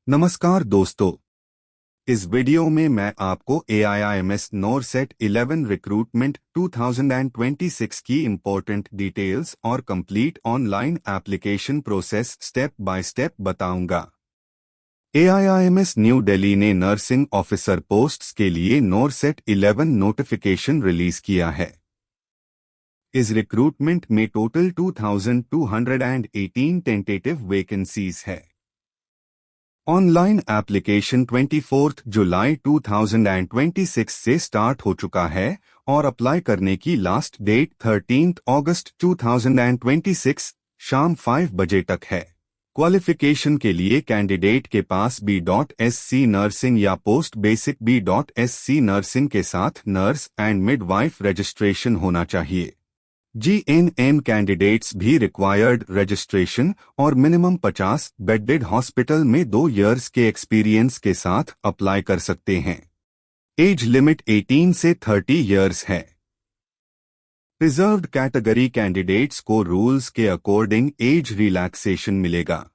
नमस्कार दोस्तों। इस वीडियो में मैं आपको AIIMS नॉरसेट 11 रिक्रूटमेंट 2026 की इम्पोर्टेंट डिटेल्स और complete online application process step by step बताऊंगा। AIIMS न्यू दिल्ली ने नर्सिंग ऑफिसर पोस्ट्स के लिए नॉरसेट 11 नोटिफिकेशन रिलीज किया है। इस रिक्रूटमेंट में टोटल 2218 टेंटेटिव वैकेंसीज है। ऑनलाइन एप्लीकेशन 24 जुलाई 2026 से स्टार्ट हो चुका है और अप्लाई करने की लास्ट डेट 13 अगस्त 2026 शाम 5 बजे तक है। क्वालिफिकेशन के लिए कैंडिडेट के पास B.Sc नर्सिंग या पोस्ट बेसिक B.Sc नर्सिंग के साथ नर्स एंड मिडवाइफ रजिस्ट्रेशन होना चाहिए। GNM कैंडिडेट्स भी रिक्वायर्ड रजिस्ट्रेशन और मिनिमम 50 बेडेड हॉस्पिटल में 2 इयर्स के एक्सपीरियंस के साथ अप्लाई कर सकते हैं। एज लिमिट 18 से 30 इयर्स है। रिजर्व्ड कैटेगरी कैंडिडेट्स को रूल्स के अकॉर्डिंग एज रिलैक्सेशन मिलेगा।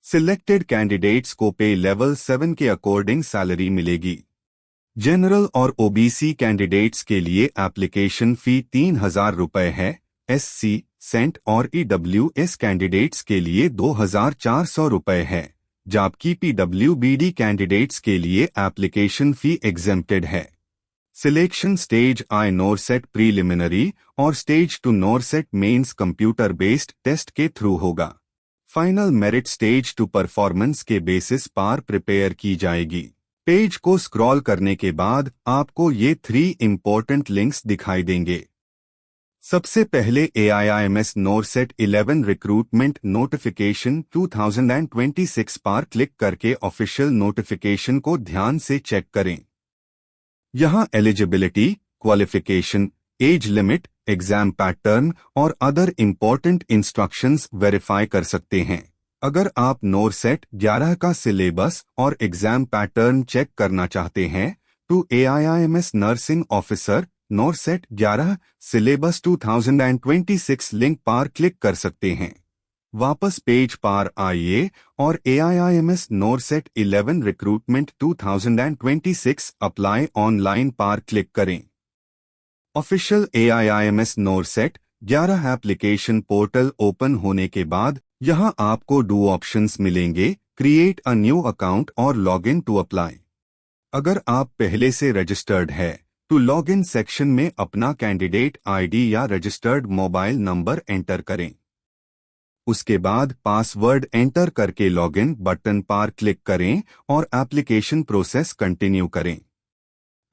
सिलेक्टेड कैंडिडेट्स को पे लेवल 7 के अकॉर्डिंग सैलरी मिलेगी। जनरल और OBC कैंडिडेट्स के लिए एप्लीकेशन फी 3000 रुपये है। SC, सेंट और EWS कैंडिडेट्स के लिए 2400 रुपये है, जबकि PWBD कैंडिडेट्स के लिए एप्लीकेशन फी एग्जेम्प्टेड है। Selection stage I NORCET preliminary और stage 2 NORCET mains computer based test के थ्रू होगा। फाइनल मेरिट स्टेज 2 परफॉर्मेंस के बेसिस पर प्रिपेयर की जाएगी। पेज को स्क्रॉल करने के बाद आपको ये 3 इम्पोर्टेंट लिंक्स दिखाई देंगे। सबसे पहले AIIMS नॉरसेट 11 रिक्रूटमेंट नोटिफिकेशन 2026 पर क्लिक करके ऑफिशियल नोटिफिकेशन को ध्यान से चेक करें। यहाँ eligibility, qualification, age limit, exam pattern और अदर इम्पोर्टेंट इंस्ट्रक्शंस वेरीफाई कर सकते हैं। अगर आप नॉरसेट 11 का सिलेबस और एग्जाम पैटर्न चेक करना चाहते हैं तो AIIMS nursing officer NORCET 11 syllabus 2026 link पर क्लिक कर सकते हैं। वापस पेज पर आइए और AIIMS NORCET 11 recruitment 2026 apply online पर क्लिक करें। Official AIIMS NORCET 11 application portal open होने के बाद यहाँ आपको 2 ऑप्शंस मिलेंगे, क्रिएट अ न्यू अकाउंट और लॉग इन टू अप्लाई। अगर आप पहले से रजिस्टर्ड है तो लॉग इन सेक्शन में अपना कैंडिडेट ID या रजिस्टर्ड मोबाइल नंबर एंटर करें। उसके बाद पासवर्ड एंटर करके लॉग इन बटन पर क्लिक करें और एप्लीकेशन प्रोसेस कंटिन्यू करें।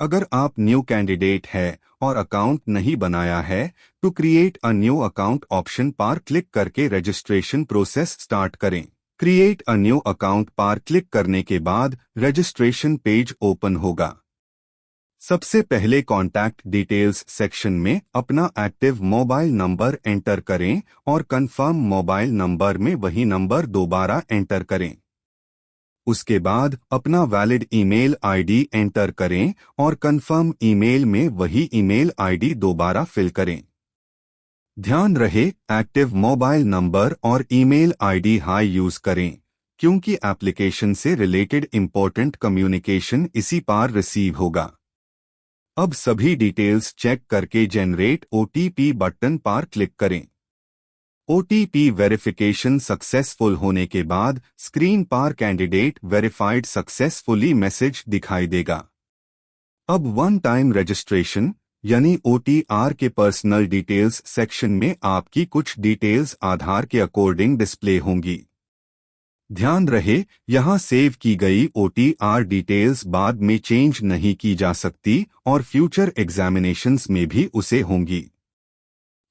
अगर आप न्यू कैंडिडेट है और अकाउंट नहीं बनाया है तो create a new account option पर क्लिक करके रजिस्ट्रेशन प्रोसेस स्टार्ट करें। क्रिएट अ न्यू अकाउंट पर क्लिक करने के बाद रजिस्ट्रेशन पेज ओपन होगा। सबसे पहले कॉन्टैक्ट डिटेल्स सेक्शन में अपना एक्टिव मोबाइल नंबर एंटर करें और कंफर्म मोबाइल नंबर में वही नंबर दोबारा एंटर करें। उसके बाद अपना वैलिड ईमेल ID एंटर करें और कंफर्म ईमेल में वही ईमेल ID दोबारा फिल करें। ध्यान रहे एक्टिव मोबाइल नंबर और ईमेल ID हाई यूज करें क्योंकि एप्लीकेशन से रिलेटेड इंपॉर्टेंट कम्युनिकेशन इसी पर रिसीव होगा। अब सभी डिटेल्स चेक करके जनरेट OTP बटन पर क्लिक करें। OTP वेरिफिकेशन सक्सेसफुल होने के बाद स्क्रीन पर कैंडिडेट वेरीफाइड सक्सेसफुली मैसेज दिखाई देगा। अब वन टाइम रजिस्ट्रेशन यानी OTR के पर्सनल डिटेल्स सेक्शन में आपकी कुछ डिटेल्स आधार के अकॉर्डिंग डिस्प्ले होंगी। ध्यान रहे यहाँ सेव की गई OTR डिटेल्स बाद में चेंज नहीं की जा सकती और फ्यूचर एग्जामिनेशंस में भी उसे होंगी।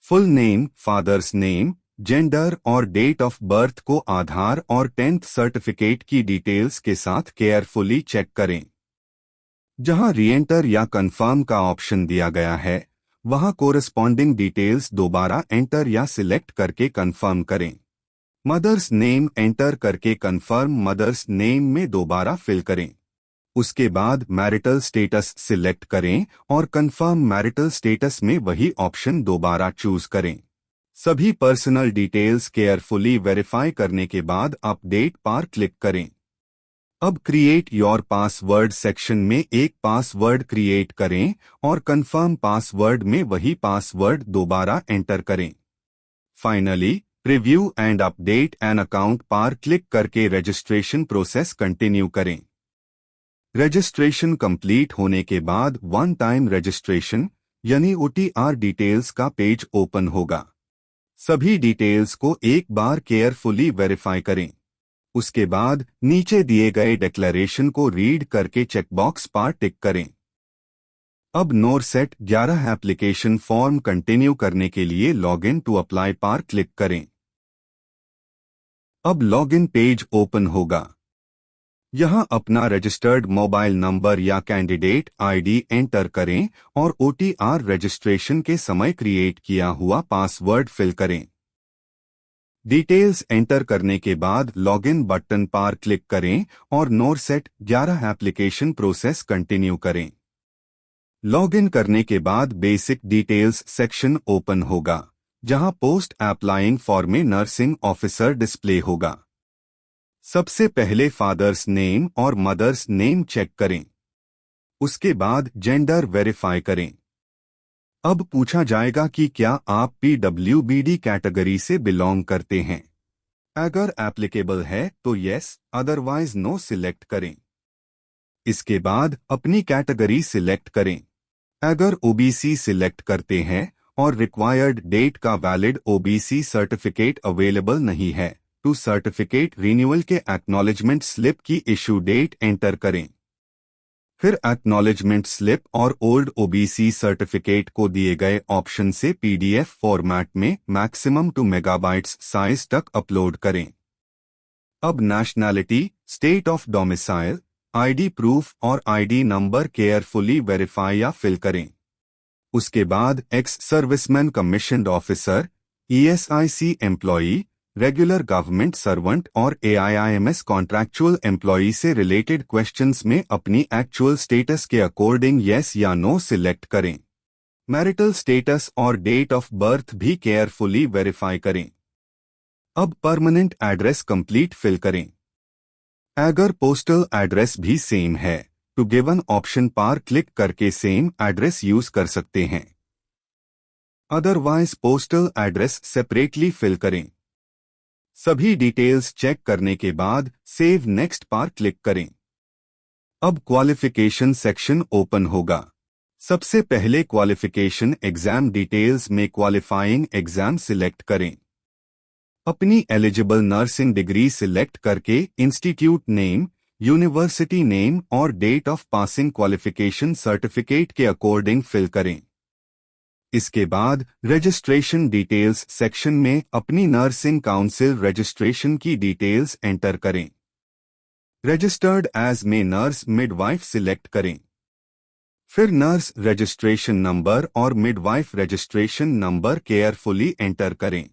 Full name, father's name, gender और डेट ऑफ बर्थ को आधार और 10th सर्टिफिकेट की डिटेल्स के साथ केयरफुली चेक करें। जहां रीएंटर या कंफर्म का ऑप्शन दिया गया है वहां कोरेस्पॉन्डिंग डिटेल्स दोबारा एंटर या सिलेक्ट करके कंफर्म करें। मदर्स नेम एंटर करके कंफर्म मदर्स नेम में दोबारा फिल करें। उसके बाद मैरिटल स्टेटस सिलेक्ट करें और कंफर्म मैरिटल स्टेटस में वही ऑप्शन दोबारा चूज करें। सभी पर्सनल डिटेल्स केयरफुली वेरीफाई करने के बाद अपडेट पर क्लिक करें। अब क्रिएट योर पासवर्ड सेक्शन में एक पासवर्ड क्रिएट करें और कंफर्म पासवर्ड में वही पासवर्ड दोबारा एंटर करें। Finally preview and update an account पर क्लिक करके रजिस्ट्रेशन प्रोसेस कंटिन्यू करें। रजिस्ट्रेशन कंप्लीट होने के बाद वन टाइम रजिस्ट्रेशन यानी OTR डिटेल्स का पेज ओपन होगा। सभी डिटेल्स को एक बार केयरफुली वेरीफाई करें। उसके बाद नीचे दिए गए डिक्लेरेशन को रीड करके चेकबॉक्स पर टिक करें। अब नोरसेट 11 एप्लीकेशन फॉर्म कंटिन्यू करने के लिए लॉगिन टू अप्लाई पर क्लिक करें। अब लॉगिन पेज ओपन होगा। यहां अपना रजिस्टर्ड मोबाइल नंबर या कैंडिडेट आईडी एंटर करें और OTR रजिस्ट्रेशन के समय क्रिएट किया हुआ पासवर्ड फिल करें। डिटेल्स एंटर करने के बाद लॉगिन बटन पर क्लिक करें और नोरसेट 11 एप्लीकेशन प्रोसेस कंटिन्यू करें। लॉगिन करने के बाद बेसिक डिटेल्स सेक्शन ओपन होगा, जहां पोस्ट अप्लाइंग फॉर में नर्सिंग ऑफिसर डिस्प्ले होगा। सबसे पहले फादर्स नेम और मदर्स नेम चेक करें। उसके बाद जेंडर वेरीफाई करें। अब पूछा जाएगा कि क्या आप PWBD कैटेगरी से बिलोंग करते हैं। अगर एप्लीकेबल है तो यस, अदरवाइज नो सिलेक्ट करें। इसके बाद अपनी कैटेगरी सिलेक्ट करें। अगर OBC सिलेक्ट करते हैं और रिक्वायर्ड डेट का वैलिड OBC सर्टिफिकेट अवेलेबल नहीं है तो सर्टिफिकेट रिन्यूअल के एक्नॉलेजमेंट स्लिप की इशू डेट एंटर करें। फिर एक्नॉलेजमेंट स्लिप और ओल्ड OBC सर्टिफिकेट को दिए गए ऑप्शन से PDF फॉर्मेट में मैक्सिमम 2 मेगाबाइट्स साइज तक अपलोड करें। अब nationality, state of domicile, ID proof और ID नंबर केयरफुली वेरीफाई या फिल करें। उसके बाद ex serviceman commissioned officer, ESIC employee, regular government servant और AIIMS कॉन्ट्रैक्चुअल एम्प्लॉई से रिलेटेड क्वेश्चंस में अपनी एक्चुअल स्टेटस के अकॉर्डिंग यस या नो सिलेक्ट करें। मैरिटल स्टेटस और डेट ऑफ बर्थ भी केयरफुली वेरीफाई करें। अब परमानेंट एड्रेस कंप्लीट फिल करें। अगर पोस्टल एड्रेस भी सेम है तो गिवन ऑप्शन पर क्लिक करके सेम एड्रेस यूज कर सकते हैं। Otherwise postal address separately fill करें। सभी डिटेल्स चेक करने के बाद सेव नेक्स्ट पर क्लिक करें। अब क्वालिफिकेशन सेक्शन ओपन होगा। सबसे पहले क्वालिफिकेशन एग्जाम डिटेल्स में क्वालिफाइंग एग्जाम सिलेक्ट करें। अपनी एलिजिबल नर्सिंग डिग्री सिलेक्ट करके इंस्टीट्यूट नेम, यूनिवर्सिटी नेम और date of passing qualification certificate के अकॉर्डिंग फिल करें। इसके बाद रजिस्ट्रेशन डिटेल्स सेक्शन में अपनी नर्सिंग काउंसिल रजिस्ट्रेशन की डिटेल्स एंटर करें। रजिस्टर्ड एज में नर्स मिडवाइफ सिलेक्ट करें। फिर नर्स रजिस्ट्रेशन नंबर और midwife registration number carefully enter करें।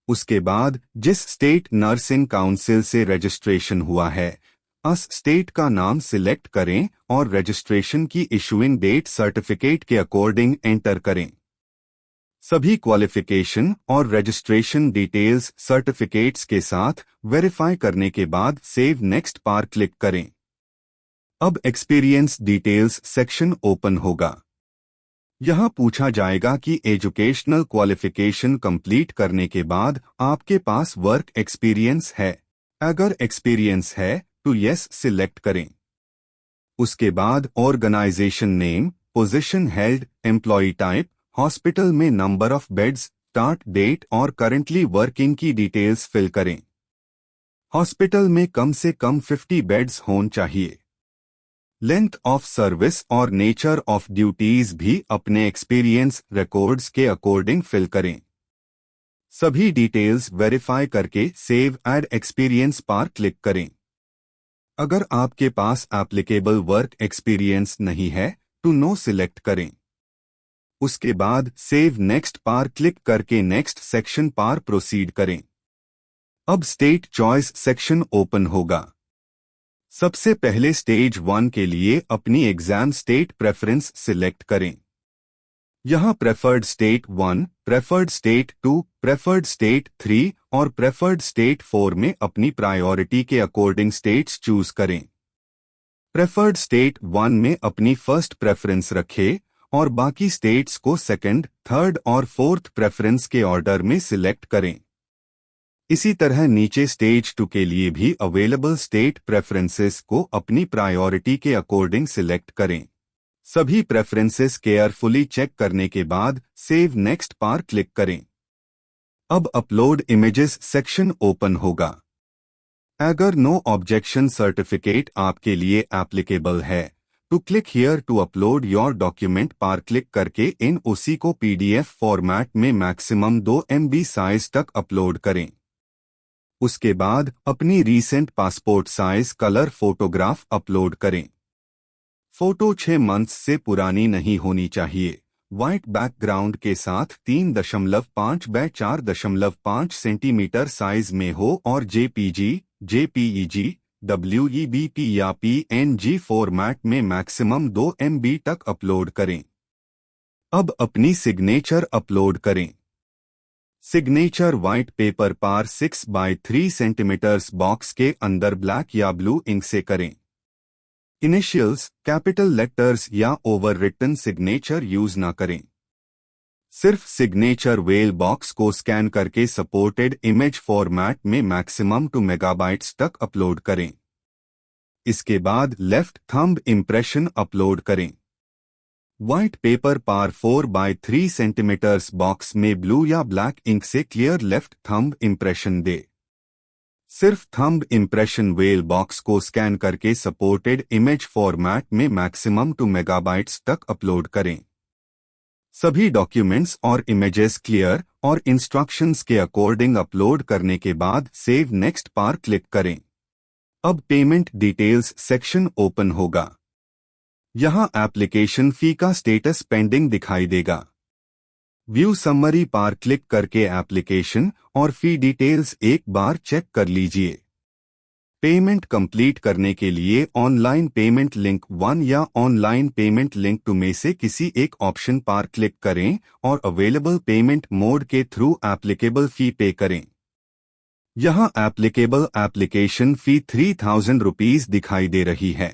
उसके बाद जिस स्टेट नर्सिंग काउंसिल से रजिस्ट्रेशन हुआ है उस स्टेट का नाम सिलेक्ट करें और रजिस्ट्रेशन की इशूइंग डेट सर्टिफिकेट के अकॉर्डिंग एंटर करें। सभी क्वालिफिकेशन और रजिस्ट्रेशन डिटेल्स सर्टिफिकेट्स के साथ वेरीफाई करने के बाद सेव नेक्स्ट पर क्लिक करें। अब एक्सपीरियंस डिटेल्स सेक्शन ओपन होगा। यहां पूछा जाएगा कि एजुकेशनल क्वालिफिकेशन कंप्लीट करने के बाद आपके पास वर्क एक्सपीरियंस है। अगर एक्सपीरियंस है तो यस सिलेक्ट करें। उसके बाद organisation name, position held, employ type, hospital में number of beds, start date और करंटली वर्किंग की डिटेल्स फिल करें। हॉस्पिटल में कम से कम 50 बेड्स होने चाहिए। लेंथ ऑफ सर्विस और नेचर ऑफ ड्यूटीज भी अपने एक्सपीरियंस रिकॉर्ड्स के अकॉर्डिंग फिल करें। सभी डिटेल्स वेरीफाई करके सेव एड एक्सपीरियंस पर क्लिक करें। अगर आपके पास एप्लीकेबल वर्क एक्सपीरियंस नहीं है तो नो सिलेक्ट करें। उसके बाद सेव नेक्स्ट पर क्लिक करके नेक्स्ट सेक्शन पर प्रोसीड करें। अब स्टेट चॉइस सेक्शन ओपन होगा। सबसे पहले स्टेज 1 के लिए अपनी एग्जाम स्टेट प्रेफरेंस सिलेक्ट करें। यहां preferred state 1, preferred state 2, preferred state 3 और प्रेफर्ड स्टेट 4 में अपनी प्रायोरिटी के अकॉर्डिंग स्टेट्स चूज करें। प्रेफर्ड स्टेट 1 में अपनी फर्स्ट प्रेफरेंस रखें और बाकी स्टेट्स को सेकंड, थर्ड और फोर्थ प्रेफरेंस के ऑर्डर में सिलेक्ट करें। इसी तरह नीचे स्टेज 2 के लिए भी अवेलेबल स्टेट प्रेफरेंसेस को अपनी प्रायोरिटी के अकॉर्डिंग सिलेक्ट करें। सभी प्रेफरेंसेस केयरफुली चेक करने के बाद सेव नेक्स्ट पर क्लिक करें। अब अपलोड इमेजेस सेक्शन ओपन होगा। अगर नो ऑब्जेक्शन सर्टिफिकेट आपके लिए एप्लीकेबल है तो click here to upload your document पर क्लिक करके इन उसी को PDF फॉर्मेट में मैक्सिमम 2 MB साइज तक अपलोड करें। उसके बाद अपनी recent passport size colour photograph upload करें। फोटो 6 मंथ्स से पुरानी नहीं होनी चाहिए। व्हाइट बैकग्राउंड के साथ 3.5 बाय 4.5 सेंटीमीटर साइज में हो और JPG, JPEG, WEBP या PNG फॉर्मेट में मैक्सिमम 2 MB तक अपलोड करें। अब अपनी सिग्नेचर अपलोड करें। सिग्नेचर व्हाइट पेपर पर 6 बाय 3 सेंटीमीटर्स बॉक्स के अंदर ब्लैक या ब्लू इंक से करें। इनिशियल्स, कैपिटल लेटर्स या ओवर रिटन सिग्नेचर यूज ना करें। सिर्फ सिग्नेचर वेल बॉक्स को स्कैन करके सपोर्टेड इमेज फॉर्मेट में मैक्सिमम 2 मेगाबाइट्स तक अपलोड करें। इसके बाद लेफ्ट थंब इम्प्रेशन अपलोड करें। व्हाइट पेपर पर 4 बाय 3 सेंटीमीटर्स बॉक्स में ब्लू या ब्लैक इंक से क्लियर लेफ्ट थंब इम्प्रेशन दे। सिर्फ थंब इम्प्रेशन वेल बॉक्स को स्कैन करके सपोर्टेड इमेज फॉर्मेट में मैक्सिमम 2 मेगाबाइट्स तक अपलोड करें। सभी डॉक्यूमेंट्स और इमेजेस क्लियर और इंस्ट्रक्शंस के अकॉर्डिंग अपलोड करने के बाद सेव नेक्स्ट पर क्लिक करें। अब पेमेंट डिटेल्स सेक्शन ओपन होगा। यहां एप्लीकेशन फी का स्टेटस पेंडिंग दिखाई देगा। व्यू समरी पर क्लिक करके एप्लीकेशन और फी डिटेल्स एक बार चेक कर लीजिए। पेमेंट कंप्लीट करने के लिए ऑनलाइन पेमेंट लिंक 1 या ऑनलाइन पेमेंट लिंक 2 में से किसी एक ऑप्शन पर क्लिक करें और अवेलेबल पेमेंट मोड के थ्रू एप्लीकेबल फी पे करें। यहां एप्लीकेबल एप्लीकेशन फी 3000 रुपीज दिखाई दे रही है।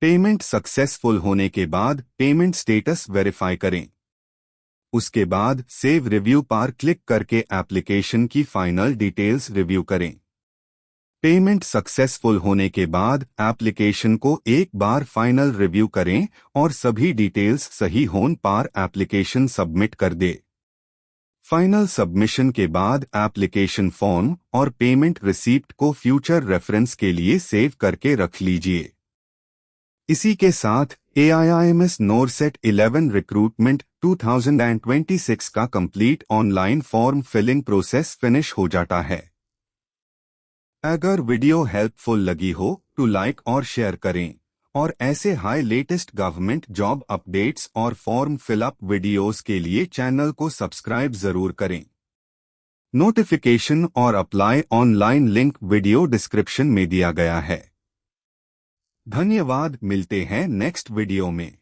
पेमेंट सक्सेसफुल होने के बाद पेमेंट स्टेटस वेरीफाई करें। उसके बाद सेव रिव्यू पर क्लिक करके एप्लीकेशन की फाइनल डिटेल्स रिव्यू करें। पेमेंट सक्सेसफुल होने के बाद एप्लीकेशन को एक बार फाइनल रिव्यू करें और सभी डिटेल्स सही होने पर एप्लीकेशन सबमिट कर दे। फाइनल सबमिशन के बाद एप्लीकेशन फॉर्म और पेमेंट रिसीप्ट को फ्यूचर रेफरेंस के लिए सेव करके रख लीजिए। इसी के साथ AIIMS NORCET 11 रिक्रूटमेंट 2026 का complete online form filling process finish हो जाता है। अगर वीडियो हेल्पफुल लगी हो तो लाइक और शेयर करें और ऐसे high latest government job updates और फॉर्म फिलअप वीडियोस के लिए चैनल को सब्सक्राइब जरूर करें। नोटिफिकेशन और apply online link video description में दिया गया है। धन्यवाद, मिलते हैं नेक्स्ट वीडियो में।